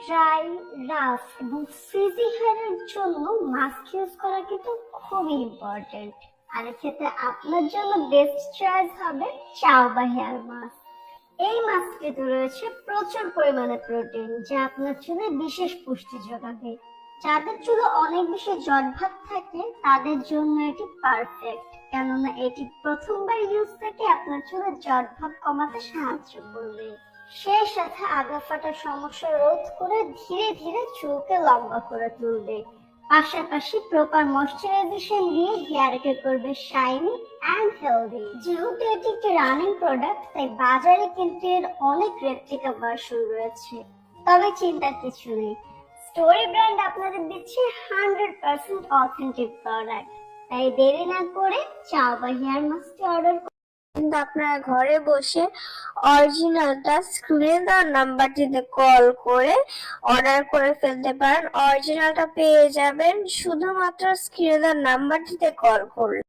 Dry, rough এবং ফ্রিজি হেয়ারের জন্য mask use করা কিন্তু খুবই ইম্পর্টেন্ট। আর এক্ষেত্রে আপনার জন্য বেস্ট চয়েস হবে চাওবা হেয়ার মাস্ক। এই মাস্কটিতে রয়েছে প্রচুর পরিমাণে প্রোটিন, যা আপনার চুলে বিশেষ পুষ্টি যোগাবে। যাদের চুলে অনেক বেশি জটভাব থাকে তাদের জন্য এটি পারফেক্ট, কেননা এটি প্রথমবার ইউজ থেকে আপনার চুলের জটভাব কমাতে সাহায্য করবে। সেই সাথে আগা ফাটার সমস্যা রোধ করে ধীরে ধীরে চুলকে লম্বা করে তুলবে। পাশাপাশি প্রপার ময়শ্চারাইজেশন দিয়ে হেয়ারকে করবে শাইনি অ্যান্ড হেলদি। যেহেতু এটি একটি রানিং প্রোডাক্ট, তাই বাজারে কিন্তু এর অনেক রেপ্লিকা ভার্সন রয়েছে। তবে চিন্তার কিছু নেই, স্টোরি ব্র্যান্ড আপনাদের দিচ্ছে 100% অথেন্টিক প্রোডাক্ট। তাই দেরি না করে চাওবা হেয়ার মাস্কটি অর্ডার। কিন্তু আপনারা ঘরে বসে অরিজিনালটা স্ক্রিনে দেওয়া নাম্বারটিতে কল করে অর্ডার করে ফেলতে পারেন। অরিজিনালটা পেয়ে যাবেন শুধুমাত্র স্ক্রিনে দেওয়া নাম্বারটিতে কল করলে।